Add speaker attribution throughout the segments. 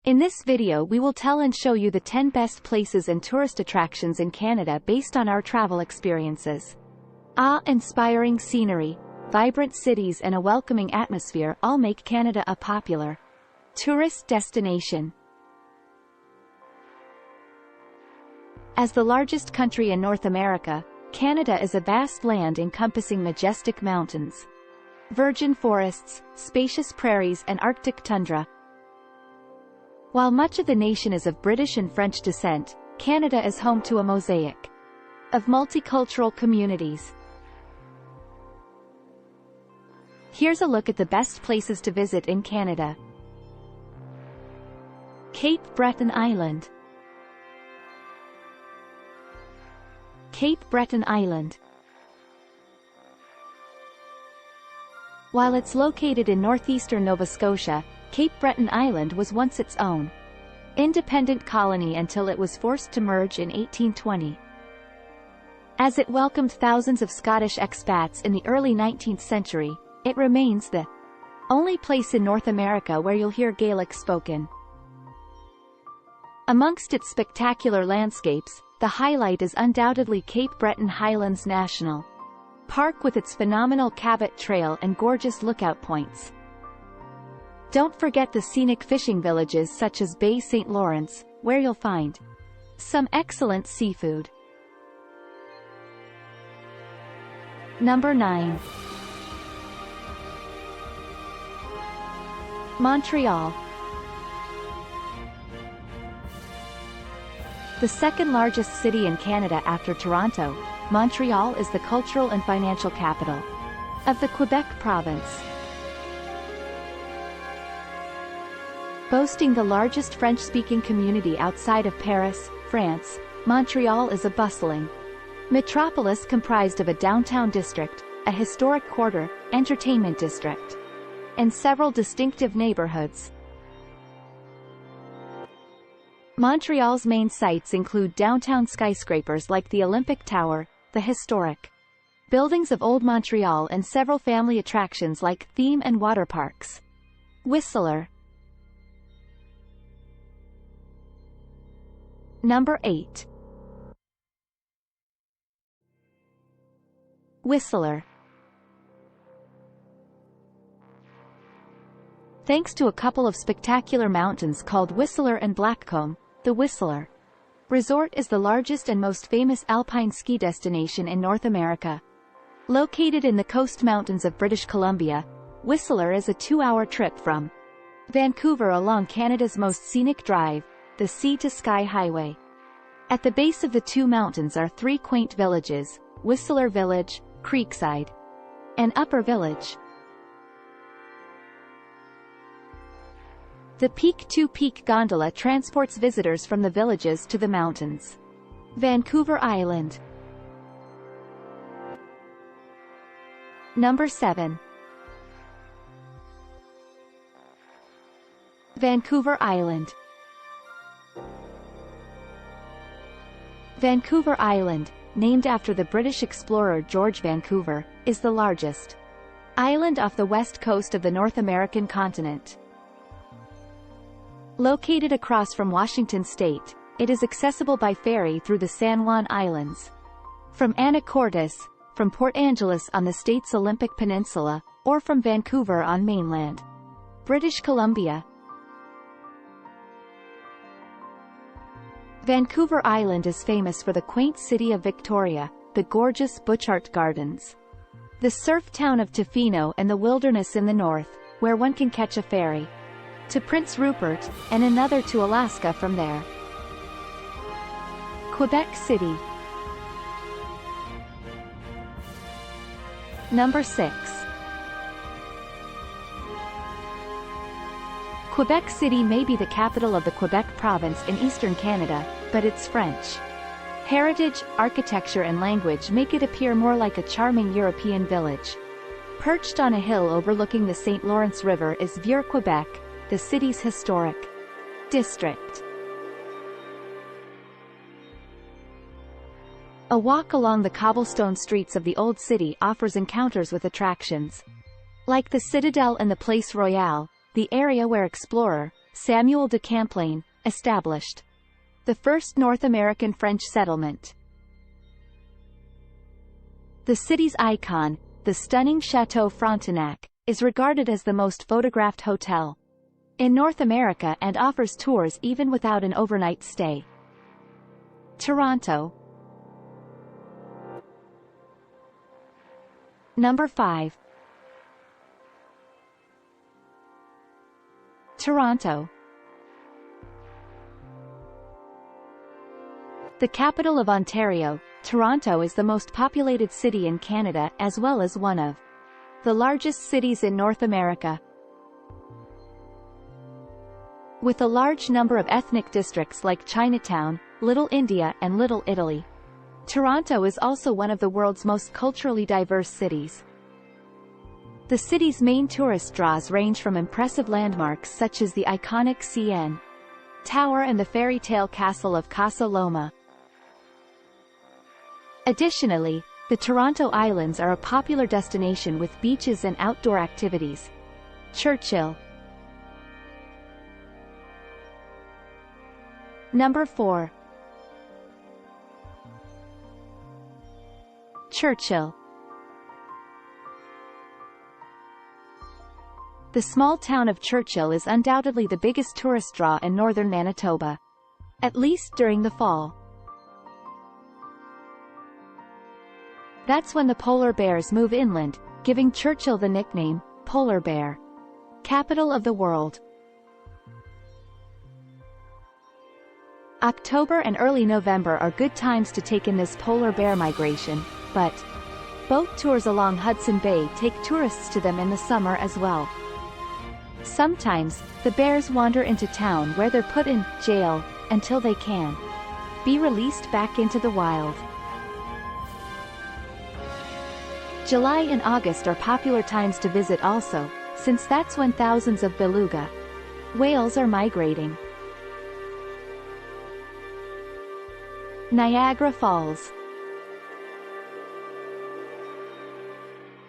Speaker 1: In this video we will tell and show you the 10 best places and tourist attractions in Canada based on our travel experiences. Awe-inspiring scenery, vibrant cities and a welcoming atmosphere all make Canada a popular tourist destination. As the largest country in North America, Canada is a vast land encompassing majestic mountains, virgin forests, spacious prairies and Arctic tundra. While much of the nation is of British and French descent, Canada is home to a mosaic of multicultural communities. Here's a look at the best places to visit in Canada. Cape Breton Island. Cape Breton Island. While it's located in northeastern Nova Scotia, Cape Breton Island was once its own independent colony until it was forced to merge in 1820. As it welcomed thousands of Scottish expats in the early 19th century, it remains the only place in North America where you'll hear Gaelic spoken. Amongst its spectacular landscapes, the highlight is undoubtedly Cape Breton Highlands National Park with its phenomenal Cabot Trail and gorgeous lookout points. Don't forget the scenic fishing villages such as Bay St. Lawrence, where you'll find some excellent seafood. Number 9. Montreal. The second largest city in Canada after Toronto, Montreal is the cultural and financial capital of the Quebec province. Boasting the largest French-speaking community outside of Paris, France, Montreal is a bustling metropolis comprised of a downtown district, a historic quarter, entertainment district, and several distinctive neighborhoods. Montreal's main sites include downtown skyscrapers like the Olympic Tower, the historic buildings of Old Montreal and several family attractions like theme and water parks. Whistler. Number 8. Whistler. Thanks to a couple of spectacular mountains called Whistler and Blackcomb, the Whistler Resort is the largest and most famous alpine ski destination in North America. Located in the Coast Mountains of British Columbia, Whistler is a 2-hour trip from Vancouver along Canada's most scenic drive, the Sea to Sky Highway. At the base of the two mountains are three quaint villages, Whistler Village, Creekside, and Upper Village. The peak-to-peak gondola transports visitors from the villages to the mountains. Vancouver Island. Number 7. Vancouver Island. Vancouver Island, named after the British explorer George Vancouver, is the largest island off the west coast of the North American continent. Located across from Washington State, it is accessible by ferry through the San Juan Islands, from Anacortes, from Port Angeles on the state's Olympic Peninsula, or from Vancouver on mainland British Columbia. Vancouver Island is famous for the quaint city of Victoria, the gorgeous Butchart Gardens, the surf town of Tofino and the wilderness in the north, where one can catch a ferry to Prince Rupert, and another to Alaska from there. Quebec City. Number 6. Quebec City may be the capital of the Quebec province in eastern Canada, but its French heritage, architecture and language make it appear more like a charming European village. Perched on a hill overlooking the St. Lawrence River is Vieux-Quebec, the city's historic district. A walk along the cobblestone streets of the Old City offers encounters with attractions like the Citadel and the Place Royale, the area where explorer, Samuel de Champlain, established the first North American French settlement. The city's icon, the stunning Chateau Frontenac, is regarded as the most photographed hotel in North America and offers tours even without an overnight stay. Toronto. Number 5. Toronto. The capital of Ontario, Toronto is the most populated city in Canada as well as one of the largest cities in North America. With a large number of ethnic districts like Chinatown, Little India and Little Italy, Toronto is also one of the world's most culturally diverse cities. The city's main tourist draws range from impressive landmarks such as the iconic CN Tower and the fairy tale castle of Casa Loma. Additionally, the Toronto Islands are a popular destination with beaches and outdoor activities. Churchill. Number 4. Churchill. The small town of Churchill is undoubtedly the biggest tourist draw in northern Manitoba, at least during the fall. That's when the polar bears move inland, giving Churchill the nickname, Polar Bear, capital of the world. October and early November are good times to take in this polar bear migration, but boat tours along Hudson Bay take tourists to them in the summer as well. Sometimes, the bears wander into town where they're put in jail until they can be released back into the wild. July and August are popular times to visit also, since that's when thousands of beluga whales are migrating. Niagara Falls.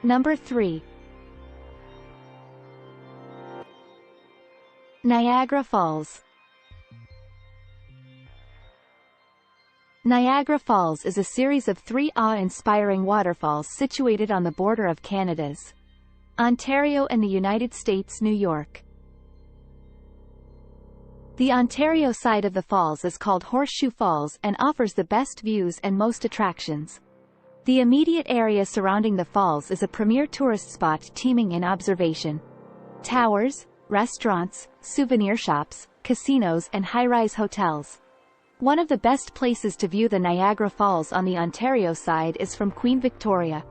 Speaker 1: Number 3. Niagara Falls. Niagara Falls is a series of 3 awe-inspiring waterfalls situated on the border of Canada's Ontario and the United States' New York. The Ontario side of the falls is called Horseshoe Falls and offers the best views and most attractions. The immediate area surrounding the falls is a premier tourist spot teeming in observation towers, restaurants, souvenir shops, casinos and high-rise hotels. One of the best places to view the Niagara Falls on the Ontario side is from Queen Victoria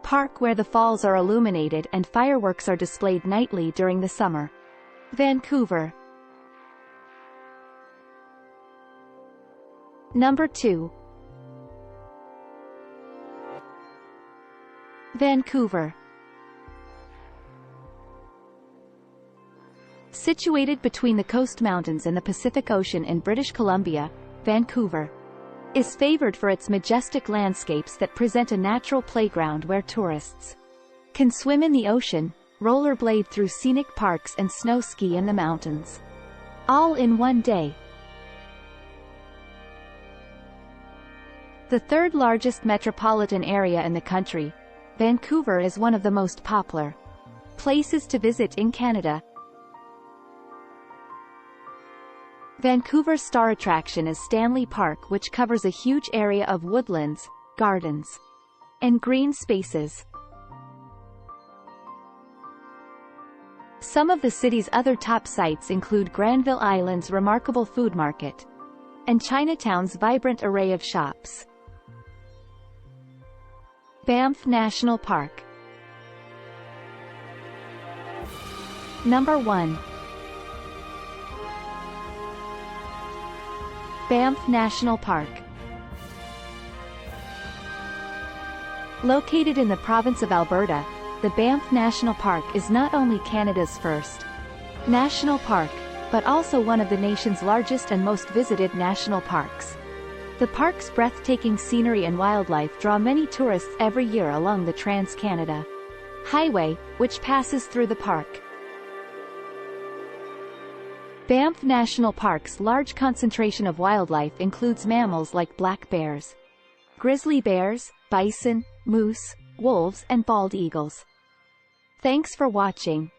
Speaker 1: Park, where the falls are illuminated and fireworks are displayed nightly during the summer. Vancouver. Number 2. Vancouver. Situated between the Coast Mountains and the Pacific Ocean in British Columbia, Vancouver is favored for its majestic landscapes that present a natural playground where tourists can swim in the ocean, rollerblade through scenic parks and snow ski in the mountains, all in one day. The third largest metropolitan area in the country, Vancouver is one of the most popular places to visit in Canada. Vancouver's star attraction is Stanley Park, which covers a huge area of woodlands, gardens, and green spaces. Some of the city's other top sites include Granville Island's remarkable food market and Chinatown's vibrant array of shops. Banff National Park. Number 1. Banff National Park. Located in the province of Alberta, the Banff National Park is not only Canada's first national park, but also one of the nation's largest and most visited national parks. The park's breathtaking scenery and wildlife draw many tourists every year along the Trans-Canada Highway, which passes through the park. Banff National Park's large concentration of wildlife includes mammals like black bears, grizzly bears, bison, moose, wolves and bald eagles. Thanks for watching.